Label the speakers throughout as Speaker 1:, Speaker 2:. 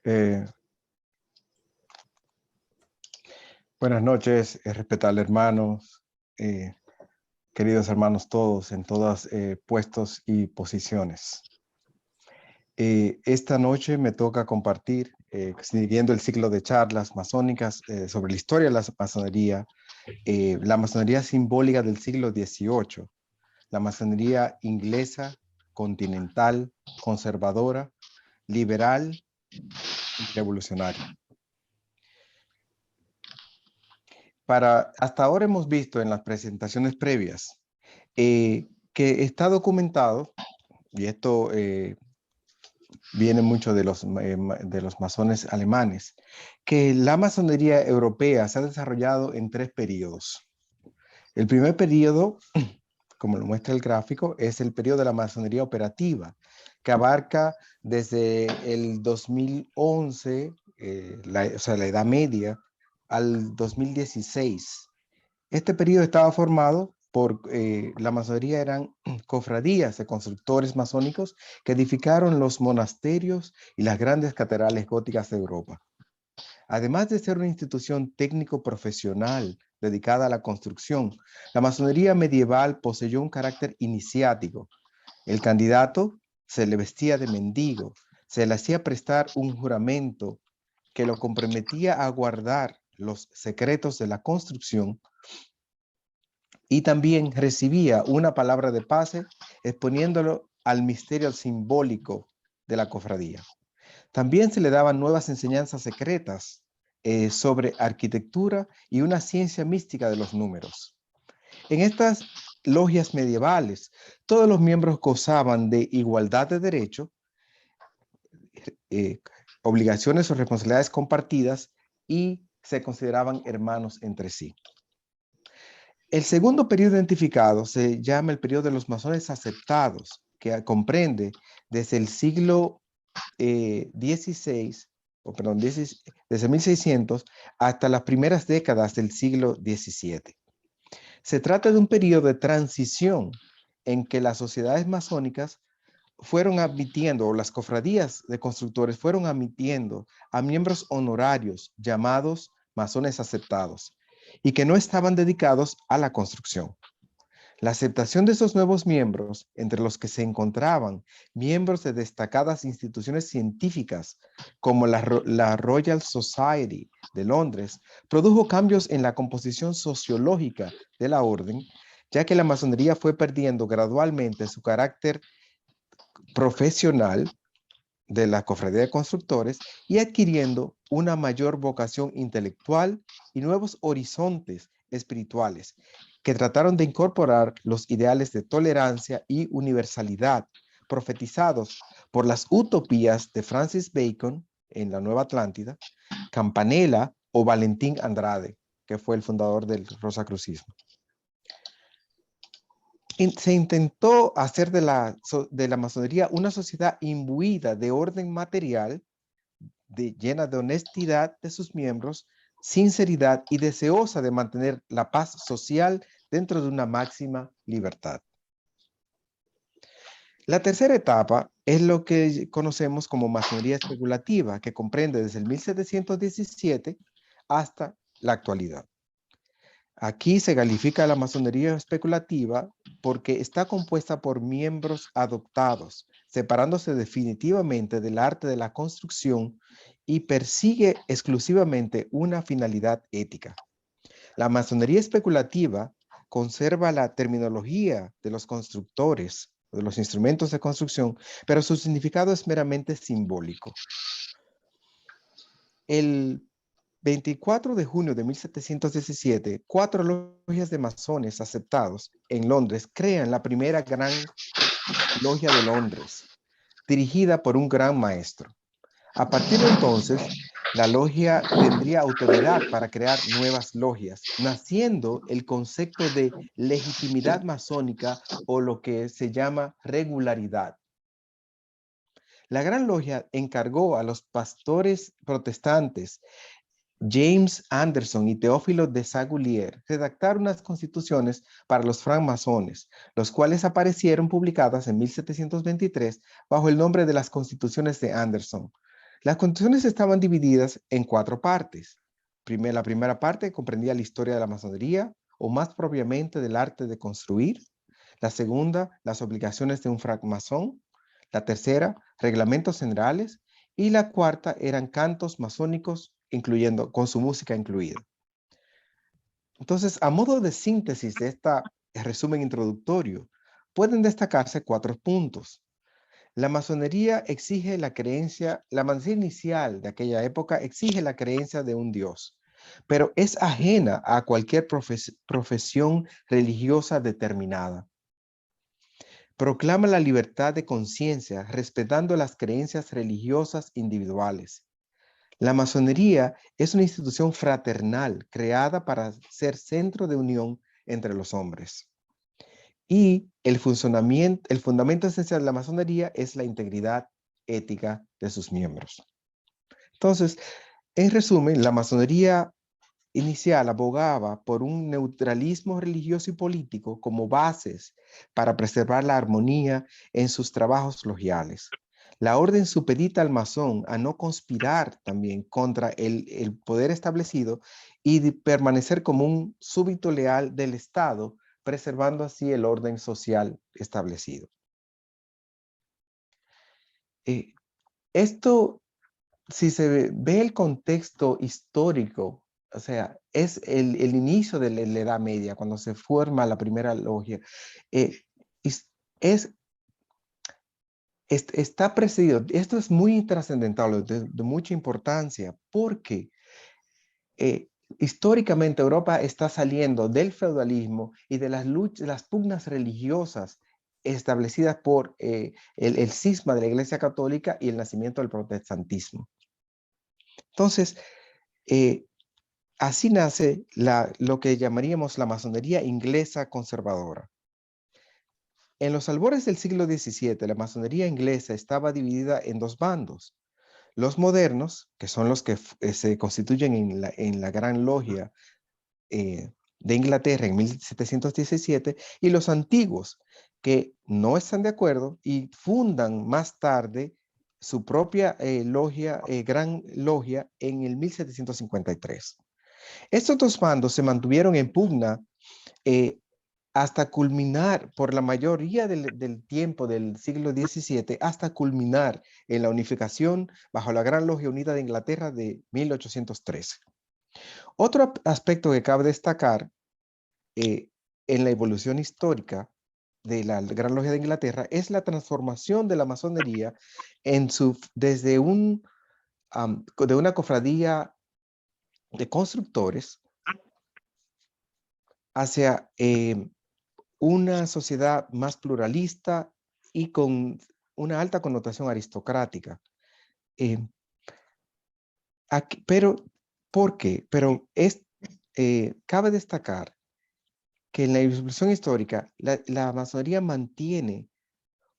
Speaker 1: Eh, Buenas noches, respetables hermanos, queridos hermanos todos, en todos puestos y posiciones. Esta noche me toca compartir, siguiendo el ciclo de charlas masónicas sobre la historia de la masonería simbólica del siglo XVIII, la masonería inglesa, continental, conservadora, liberal y revolucionaria. Hasta ahora hemos visto en las presentaciones previas que está documentado, y esto viene mucho de los masones alemanes, que la masonería europea se ha desarrollado en 3 periodos. El primer periodo, como lo muestra el gráfico, es el periodo de la masonería operativa, que abarca desde el 2011, o sea, la Edad Media, al 2016. Este periodo estaba formado por la masonería eran cofradías de constructores masónicos que edificaron los monasterios y las grandes catedrales góticas de Europa. Además de ser una institución técnico-profesional dedicada a la construcción, la masonería medieval poseyó un carácter iniciático. El candidato se le vestía de mendigo, se le hacía prestar un juramento que lo comprometía a guardar los secretos de la construcción, y también recibía una palabra de pase exponiéndolo al misterio simbólico de la cofradía. También se le daban nuevas enseñanzas secretas sobre arquitectura y una ciencia mística de los números. En estas logias medievales, todos los miembros gozaban de igualdad de derecho, obligaciones o responsabilidades compartidas, y se consideraban hermanos entre sí. El segundo periodo identificado se llama el periodo de los masones aceptados, que comprende desde el siglo XVI, desde 1600 hasta las primeras décadas del siglo XVII. Se trata de un periodo de transición en que las sociedades masónicas fueron admitiendo, o las cofradías de constructores fueron admitiendo a miembros honorarios llamados masones aceptados y que no estaban dedicados a la construcción. La aceptación de esos nuevos miembros, entre los que se encontraban miembros de destacadas instituciones científicas como la Royal Society de Londres, produjo cambios en la composición sociológica de la orden, ya que la masonería fue perdiendo gradualmente su carácter profesional de la cofradía de constructores y adquiriendo una mayor vocación intelectual y nuevos horizontes espirituales que trataron de incorporar los ideales de tolerancia y universalidad profetizados por las utopías de Francis Bacon en la Nueva Atlántida, Campanella o Valentín Andrade, que fue el fundador del Rosacrucismo. Se intentó hacer de la masonería una sociedad imbuida de orden material, llena de honestidad de sus miembros, sinceridad y deseosa de mantener la paz social dentro de una máxima libertad. La tercera etapa es lo que conocemos como masonería especulativa, que comprende desde el 1717 hasta la actualidad. Aquí se califica la masonería especulativa porque está compuesta por miembros adoptados, separándose definitivamente del arte de la construcción y persigue exclusivamente una finalidad ética. La masonería especulativa conserva la terminología de los constructores, de los instrumentos de construcción, pero su significado es meramente simbólico. El 24 de junio de 1717, 4 logias de masones aceptados en Londres crean la primera gran logia de Londres, dirigida por un gran maestro. A partir de entonces, la logia tendría autoridad para crear nuevas logias, naciendo el concepto de legitimidad masónica o lo que se llama regularidad. La Gran Logia encargó a los pastores protestantes James Anderson y Teófilo de Sagulier redactar unas constituciones para los francmasones, los cuales aparecieron publicadas en 1723 bajo el nombre de las Constituciones de Anderson. Las constituciones estaban divididas en 4 partes. La primera parte comprendía la historia de la masonería, o más propiamente del arte de construir. La segunda, las obligaciones de un francmasón. La tercera, reglamentos generales. Y la cuarta eran cantos masónicos, con su música incluida. Entonces, a modo de síntesis de este resumen introductorio, pueden destacarse 4 puntos. La masonería la masonería inicial de aquella época exige la creencia de un Dios, pero es ajena a cualquier profesión religiosa determinada. Proclama la libertad de conciencia, respetando las creencias religiosas individuales. La masonería es una institución fraternal creada para ser centro de unión entre los hombres. Y el fundamento esencial de la masonería es la integridad ética de sus miembros. Entonces, en resumen, la masonería inicial abogaba por un neutralismo religioso y político como bases para preservar la armonía en sus trabajos logiales. La orden supedita al masón a no conspirar también contra el poder establecido y permanecer como un súbdito leal del Estado, preservando así el orden social establecido. Esto, si se ve el contexto histórico, o sea, es el inicio de la Edad Media, cuando se forma la primera logia, eh, está precedido, esto es muy trascendental, de mucha importancia, porque históricamente Europa está saliendo del feudalismo y de las luchas, las pugnas religiosas establecidas por el cisma de la Iglesia Católica y el nacimiento del protestantismo. Entonces, así nace lo que llamaríamos la masonería inglesa conservadora. En los albores del siglo XVII, la masonería inglesa estaba dividida en 2 bandos. Los modernos, que son los que se constituyen en la Gran Logia de Inglaterra en 1717, y los antiguos, que no están de acuerdo y fundan más tarde su propia logia, Gran Logia, en el 1753. Estos 2 bandos se mantuvieron en pugna hasta culminar, por la mayoría del tiempo del siglo XVII, hasta culminar en la unificación bajo la Gran Logia Unida de Inglaterra de 1813. Otro aspecto que cabe destacar en la evolución histórica de la Gran Logia de Inglaterra es la transformación de la masonería desde de una cofradía de constructores hacia una sociedad más pluralista y con una alta connotación aristocrática. Pero, ¿por qué? Pero cabe destacar que en la evolución histórica, la masonería mantiene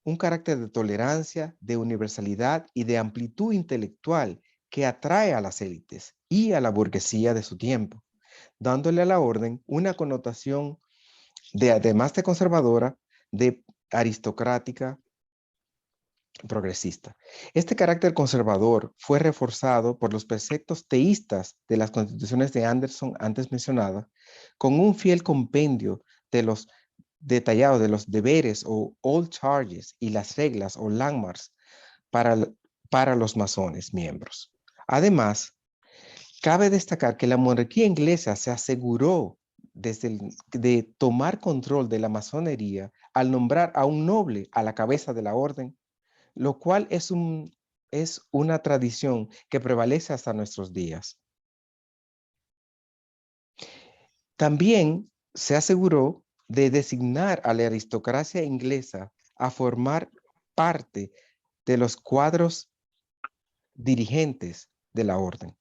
Speaker 1: un carácter de tolerancia, de universalidad y de amplitud intelectual que atrae a las élites y a la burguesía de su tiempo, dándole a la orden una connotación además de conservadora, de aristocrática, progresista. Este carácter conservador fue reforzado por los preceptos teístas de las constituciones de Anderson antes mencionadas, con un fiel compendio de los detallados de los deberes o all charges y las reglas o landmarks para los masones miembros. Además, cabe destacar que la monarquía inglesa se aseguró de tomar control de la masonería al nombrar a un noble a la cabeza de la orden, lo cual es una tradición que prevalece hasta nuestros días. También se aseguró de designar a la aristocracia inglesa a formar parte de los cuadros dirigentes de la orden.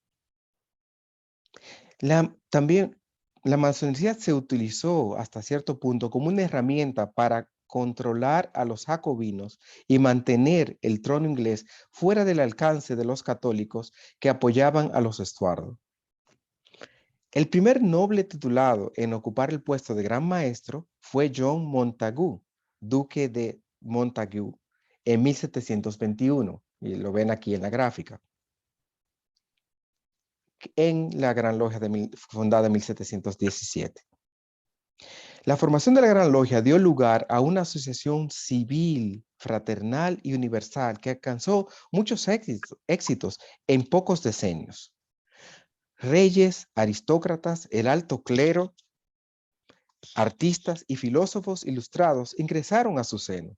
Speaker 1: También la masonería se utilizó hasta cierto punto como una herramienta para controlar a los jacobinos y mantener el trono inglés fuera del alcance de los católicos que apoyaban a los Estuardo. El primer noble titulado en ocupar el puesto de gran maestro fue John Montagu, duque de Montagu, en 1721, y lo ven aquí en la gráfica. en la Gran Logia fundada en 1717. La formación de la Gran Logia dio lugar a una asociación civil, fraternal y universal que alcanzó muchos éxitos en pocos decenios. Reyes, aristócratas, el alto clero, artistas y filósofos ilustrados ingresaron a su seno.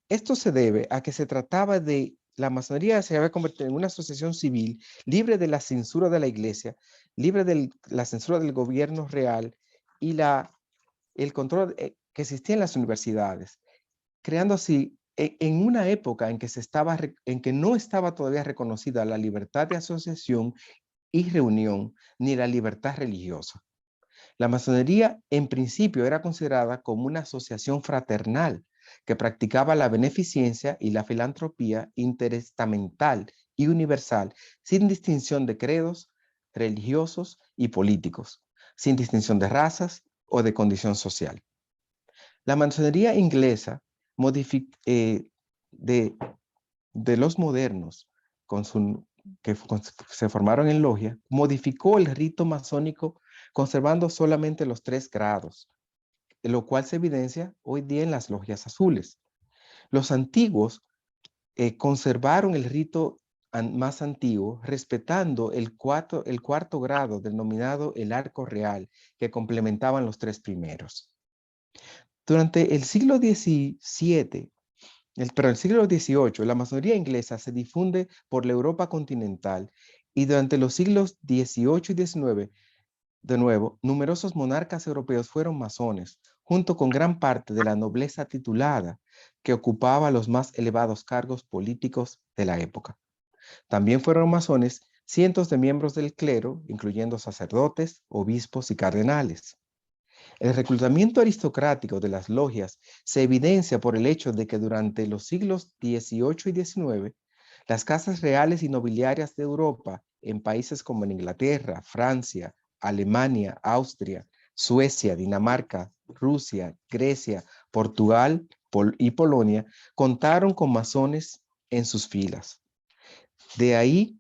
Speaker 1: Esto se debe a que se trataba de la masonería se había convertido en una asociación civil libre de la censura de la iglesia, libre de la censura del gobierno real y el control que existía en las universidades, creando así en una época en que no estaba todavía reconocida la libertad de asociación y reunión ni la libertad religiosa. La masonería en principio era considerada como una asociación fraternal que practicaba la beneficencia y la filantropía interestamental y universal sin distinción de credos religiosos y políticos, sin distinción de razas o de condición social. La masonería inglesa de, de los modernos que se formaron en logia, modificó el rito masónico conservando solamente los 3 grados, lo cual se evidencia hoy día en las logias azules. Los antiguos conservaron el rito más antiguo, respetando el cuarto grado denominado el arco real, que complementaban los 3 primeros. Durante el siglo XVII, el siglo XVIII, la masonería inglesa se difunde por la Europa continental y durante los siglos XVIII y XIX, de nuevo, numerosos monarcas europeos fueron masones, junto con gran parte de la nobleza titulada que ocupaba los más elevados cargos políticos de la época. También fueron masones cientos de miembros del clero, incluyendo sacerdotes, obispos y cardenales. El reclutamiento aristocrático de las logias se evidencia por el hecho de que durante los siglos XVIII y XIX, las casas reales y nobiliarias de Europa, en países como en Inglaterra, Francia, Alemania, Austria, Suecia, Dinamarca, Rusia, Grecia, Portugal y Polonia, contaron con masones en sus filas. De ahí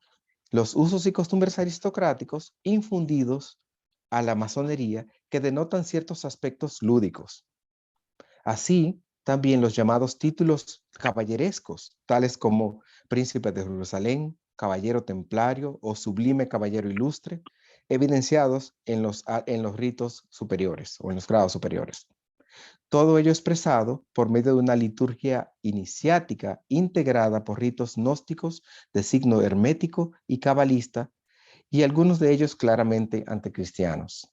Speaker 1: los usos y costumbres aristocráticos infundidos a la masonería que denotan ciertos aspectos lúdicos. Así, también los llamados títulos caballerescos, tales como Príncipe de Jerusalén, Caballero Templario o Sublime Caballero Ilustre, evidenciados en los ritos superiores o en los grados superiores. Todo ello expresado por medio de una liturgia iniciática integrada por ritos gnósticos de signo hermético y cabalista, y algunos de ellos claramente anticristianos.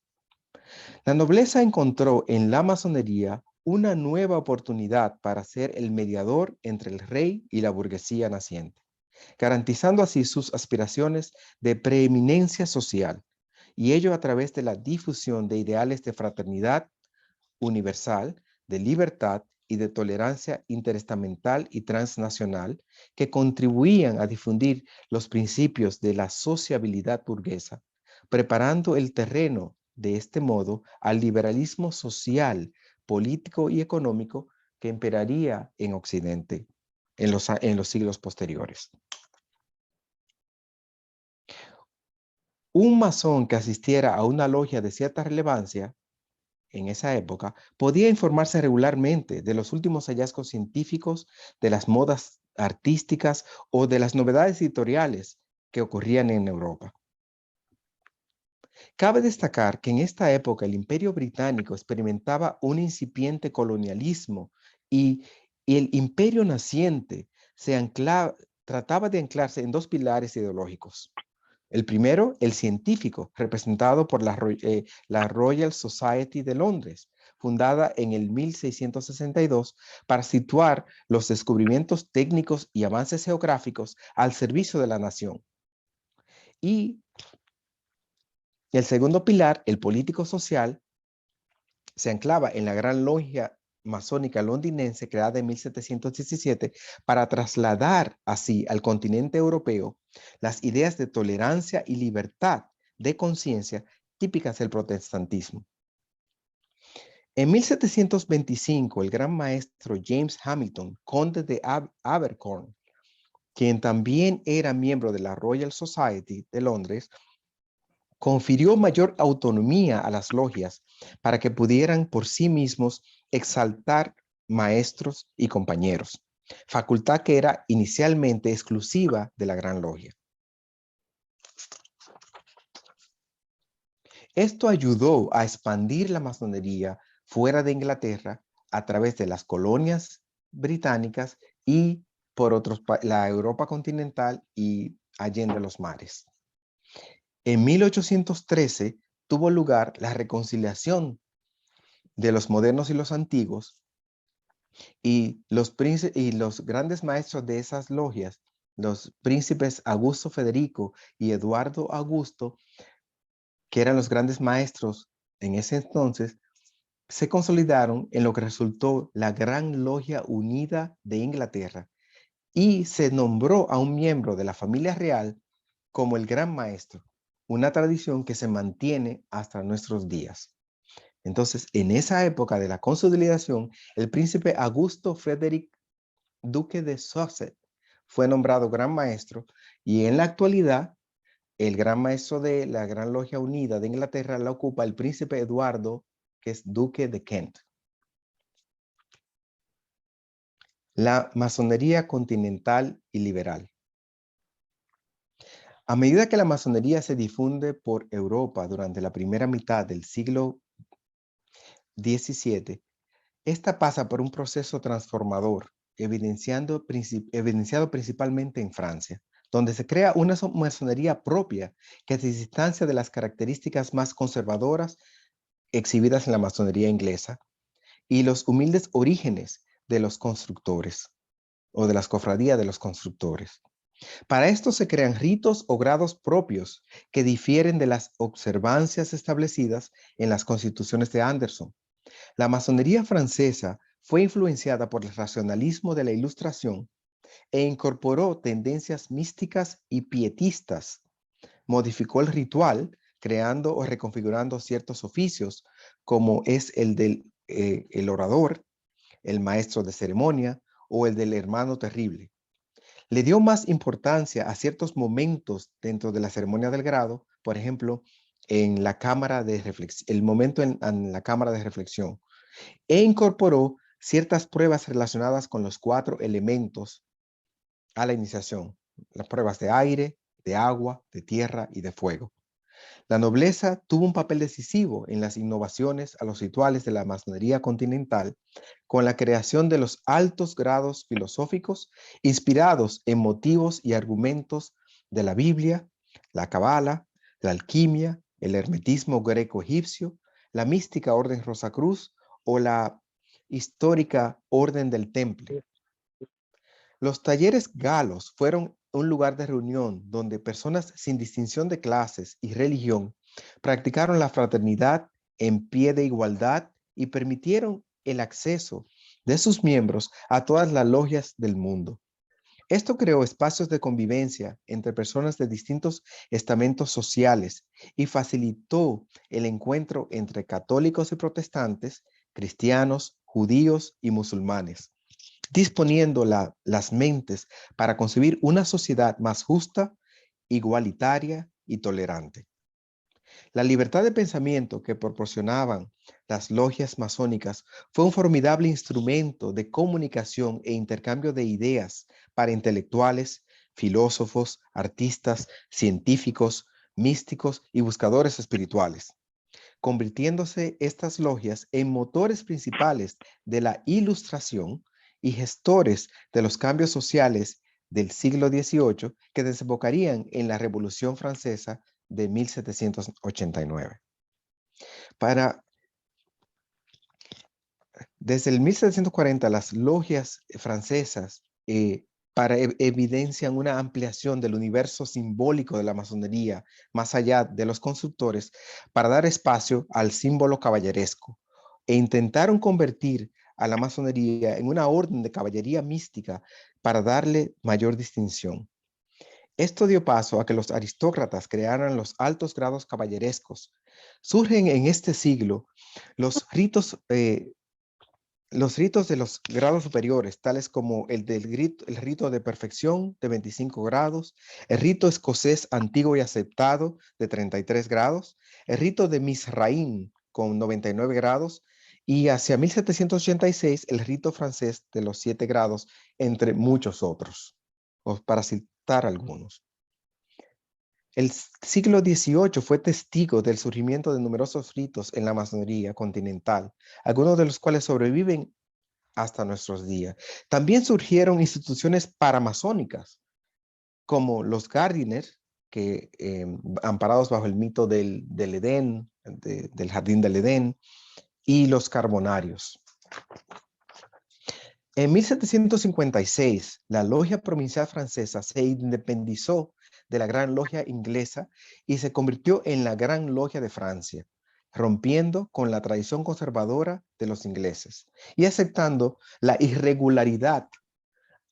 Speaker 1: La nobleza encontró en la masonería una nueva oportunidad para ser el mediador entre el rey y la burguesía naciente, garantizando así sus aspiraciones de preeminencia social, y ello a través de la difusión de ideales de fraternidad universal, de libertad y de tolerancia interestamental y transnacional que contribuían a difundir los principios de la sociabilidad burguesa, preparando el terreno de este modo al liberalismo social, político y económico que imperaría en Occidente en los siglos posteriores. Un masón que asistiera a una logia de cierta relevancia en esa época, podía informarse regularmente de los últimos hallazgos científicos, de las modas artísticas o de las novedades editoriales que ocurrían en Europa. Cabe destacar que en esta época el Imperio Británico experimentaba un incipiente colonialismo y el imperio naciente trataba de anclarse en 2 pilares ideológicos. El primero, el científico, representado por la Royal Society de Londres, fundada en el 1662 para situar los descubrimientos técnicos y avances geográficos al servicio de la nación. Y el segundo pilar, el político social, se anclaba en la Gran Logia Masónica Londinense creada en 1717 para trasladar así al continente europeo las ideas de tolerancia y libertad de conciencia típicas del protestantismo. En 1725, el gran maestro James Hamilton, conde de Abercorn, quien también era miembro de la Royal Society de Londres, confirió mayor autonomía a las logias para que pudieran por sí mismos exaltar maestros y compañeros, facultad que era inicialmente exclusiva de la Gran Logia. Esto ayudó a expandir la masonería fuera de Inglaterra a través de las colonias británicas y por la Europa continental y allende los mares. En 1813 tuvo lugar la reconciliación de los modernos y los antiguos, y los grandes maestros de esas logias, los príncipes Augusto Federico y Eduardo Augusto, que eran los grandes maestros en ese entonces, se consolidaron en lo que resultó la Gran Logia Unida de Inglaterra, y se nombró a un miembro de la familia real como el Gran Maestro, una tradición que se mantiene hasta nuestros días. Entonces, en esa época de la consolidación, el príncipe Augusto Frederick, duque de Sussex, fue nombrado Gran Maestro, y en la actualidad, el Gran Maestro de la Gran Logia Unida de Inglaterra la ocupa el príncipe Eduardo, que es duque de Kent. La masonería continental y liberal. A medida que la masonería se difunde por Europa durante la primera mitad del siglo XVII, esta pasa por un proceso transformador, evidenciado principalmente en Francia, donde se crea una masonería propia que se distancia de las características más conservadoras exhibidas en la masonería inglesa y los humildes orígenes de los constructores o de las cofradías de los constructores. Para esto se crean ritos o grados propios que difieren de las observancias establecidas en las constituciones de Anderson. La masonería francesa fue influenciada por el racionalismo de la Ilustración e incorporó tendencias místicas y pietistas. Modificó el ritual, creando o reconfigurando ciertos oficios, como es el del el orador, el maestro de ceremonia o el del hermano terrible. Le dio más importancia a ciertos momentos dentro de la ceremonia del grado, por ejemplo, en la cámara de reflexión, el momento en la cámara de reflexión, e incorporó ciertas pruebas relacionadas con los 4 elementos a la iniciación: las pruebas de aire, de agua, de tierra y de fuego. La nobleza tuvo un papel decisivo en las innovaciones a los rituales de la masonería continental, con la creación de los altos grados filosóficos inspirados en motivos y argumentos de la Biblia, la Cabala, la alquimia, el hermetismo greco-egipcio, la mística orden Rosacruz o la histórica orden del Temple. Los talleres galos fueron un lugar de reunión donde personas sin distinción de clases y religión practicaron la fraternidad en pie de igualdad y permitieron el acceso de sus miembros a todas las logias del mundo. Esto creó espacios de convivencia entre personas de distintos estamentos sociales y facilitó el encuentro entre católicos y protestantes, cristianos, judíos y musulmanes, disponiendo las mentes para concebir una sociedad más justa, igualitaria y tolerante. La libertad de pensamiento que proporcionaban las logias masónicas fue un formidable instrumento de comunicación e intercambio de ideas para intelectuales, filósofos, artistas, científicos, místicos y buscadores espirituales, convirtiéndose estas logias en motores principales de la Ilustración y gestores de los cambios sociales del siglo XVIII que desembocarían en la Revolución Francesa de 1789. Desde el 1740, las logias francesas evidencian una ampliación del universo simbólico de la masonería más allá de los constructores para dar espacio al símbolo caballeresco, e intentaron convertir a la masonería en una orden de caballería mística para darle mayor distinción. Esto dio paso a que los aristócratas crearan los altos grados caballerescos. Surgen en este siglo los ritos los ritos de los grados superiores, tales como el rito de perfección de 25 grados, el rito escocés antiguo y aceptado de 33 grados, el rito de Mizraim con 99 grados y hacia 1786 el rito francés de los 7 grados, entre muchos otros, para citar algunos. El siglo XVIII fue testigo del surgimiento de numerosos ritos en la masonería continental, algunos de los cuales sobreviven hasta nuestros días. También surgieron instituciones paramasónicas, como los Gardiner, que amparados bajo el mito del Edén, del jardín del Edén, y los carbonarios. En 1756, la Logia Provincial Francesa se independizó de la Gran Logia Inglesa y se convirtió en la Gran Logia de Francia, rompiendo con la tradición conservadora de los ingleses y aceptando la irregularidad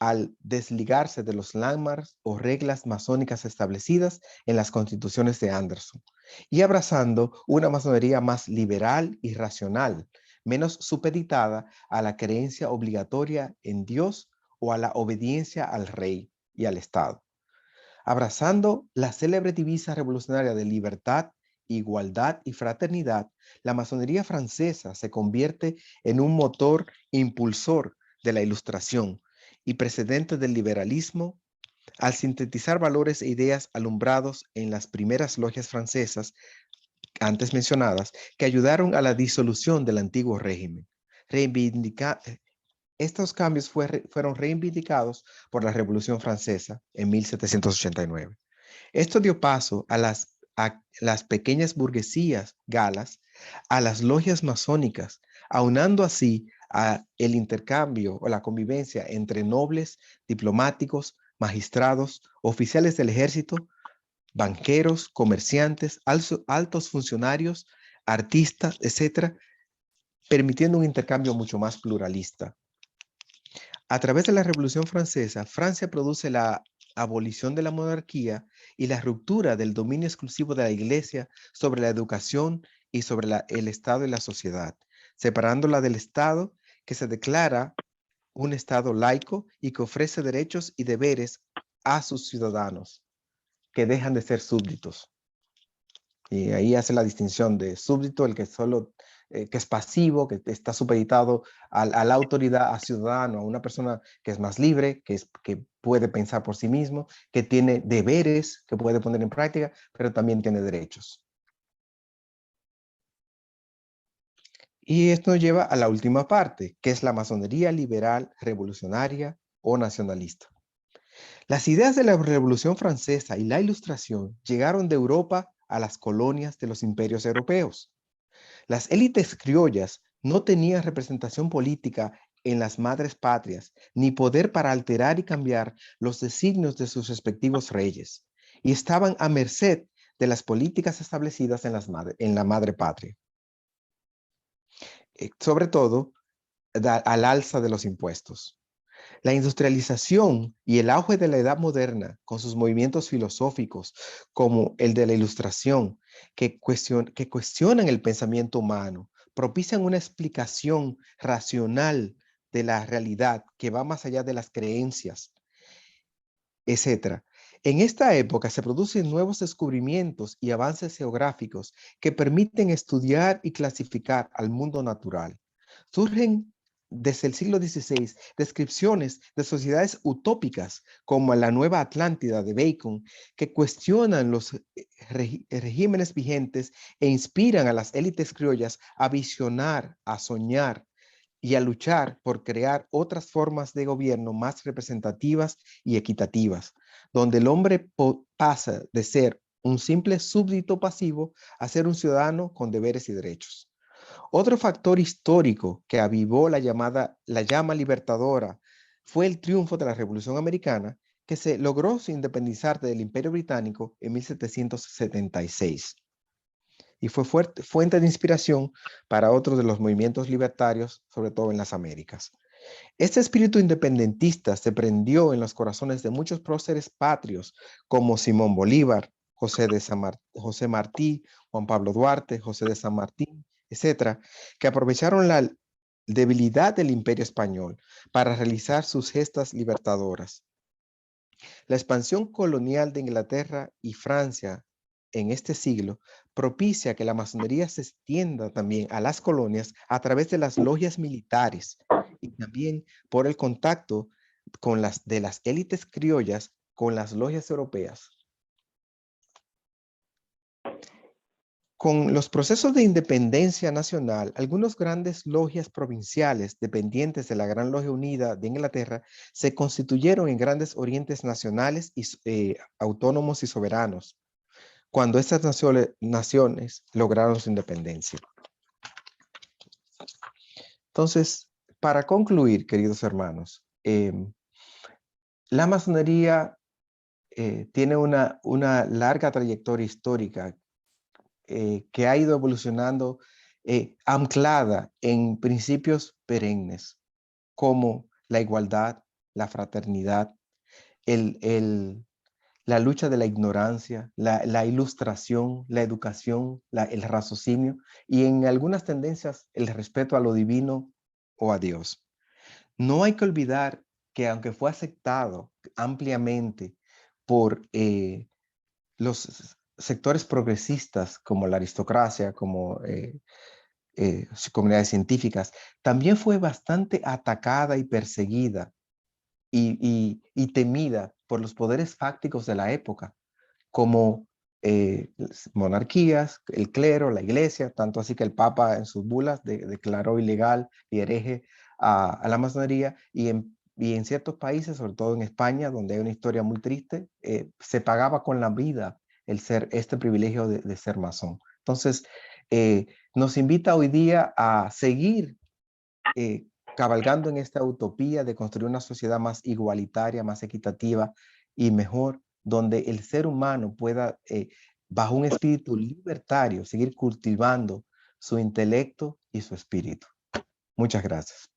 Speaker 1: al desligarse de los landmarks o reglas masónicas establecidas en las constituciones de Anderson y abrazando una masonería más liberal y racional, menos supeditada a la creencia obligatoria en Dios o a la obediencia al rey y al Estado. Abrazando la célebre divisa revolucionaria de libertad, igualdad y fraternidad, la masonería francesa se convierte en un motor impulsor de la Ilustración y precedente del liberalismo al sintetizar valores e ideas alumbrados en las primeras logias francesas antes mencionadas que ayudaron a la disolución del antiguo régimen. Estos cambios fueron reivindicados por la Revolución Francesa en 1789. Esto dio paso a las pequeñas burguesías galas, a las logias masónicas, aunando así el intercambio o la convivencia entre nobles, diplomáticos, magistrados, oficiales del ejército, banqueros, comerciantes, altos funcionarios, artistas, etcétera, permitiendo un intercambio mucho más pluralista. A través de la Revolución Francesa, Francia produce la abolición de la monarquía y la ruptura del dominio exclusivo de la Iglesia sobre la educación y sobre el Estado y la sociedad, separándola del Estado, que se declara un Estado laico y que ofrece derechos y deberes a sus ciudadanos, que dejan de ser súbditos. Y ahí hace la distinción de súbdito, el que solo que es pasivo, que está supeditado a la autoridad, a ciudadano, a una persona que es más libre, que puede pensar por sí mismo, que tiene deberes que puede poner en práctica, pero también tiene derechos. Y esto nos lleva a la última parte, que es la masonería liberal, revolucionaria o nacionalista. Las ideas de la Revolución Francesa y la Ilustración llegaron de Europa a las colonias de los imperios europeos. Las élites criollas no tenían representación política en las madres patrias, ni poder para alterar y cambiar los designios de sus respectivos reyes, y estaban a merced de las políticas establecidas en la madre patria. Sobre todo, al alza de los impuestos. La industrialización y el auge de la edad moderna, con sus movimientos filosóficos, como el de la Ilustración, que cuestionan el pensamiento humano, propician una explicación racional de la realidad que va más allá de las creencias, etc. En esta época se producen nuevos descubrimientos y avances geográficos que permiten estudiar y clasificar al mundo natural. Surgen desde el siglo XVI descripciones de sociedades utópicas como la Nueva Atlántida de Bacon, que cuestionan los regímenes vigentes e inspiran a las élites criollas a visionar, a soñar y a luchar por crear otras formas de gobierno más representativas y equitativas, donde el hombre pasa de ser un simple súbdito pasivo a ser un ciudadano con deberes y derechos. Otro factor histórico que avivó la llama libertadora fue el triunfo de la Revolución Americana, que se logró independizar del Imperio Británico en 1776 y fue fuente de inspiración para otros de los movimientos libertarios, sobre todo en las Américas. Este espíritu independentista se prendió en los corazones de muchos próceres patrios como Simón Bolívar, José Martí, Juan Pablo Duarte, José de San Martín, etcétera, que aprovecharon debilidad del Imperio Español para realizar sus gestas libertadoras. La expansión colonial de Inglaterra y Francia en este siglo propicia que la masonería se extienda también a las colonias a través de las logias militares y también por el contacto con las élites criollas con las logias europeas. Con los procesos de independencia nacional, algunas grandes logias provinciales dependientes de la Gran Logia Unida de Inglaterra se constituyeron en grandes orientes nacionales y autónomos y soberanos, cuando estas naciones lograron su independencia. Entonces, para concluir, queridos hermanos, la masonería tiene una larga trayectoria histórica que ha ido evolucionando anclada en principios perennes como la igualdad, la fraternidad, la lucha de la ignorancia, la ilustración, la educación, el raciocinio y en algunas tendencias el respeto a lo divino o a Dios. No hay que olvidar que aunque fue aceptado ampliamente por los sectores progresistas como la aristocracia, como comunidades científicas, también fue bastante atacada y perseguida y temida por los poderes fácticos de la época, como monarquías, el clero, la iglesia, tanto así que el Papa en sus bulas declaró ilegal y hereje a la masonería y en ciertos países, sobre todo en España, donde hay una historia muy triste, se pagaba con la vida este privilegio de ser masón. Entonces, nos invita hoy día a seguir cabalgando en esta utopía de construir una sociedad más igualitaria, más equitativa y mejor, donde el ser humano pueda, bajo un espíritu libertario, seguir cultivando su intelecto y su espíritu. Muchas gracias.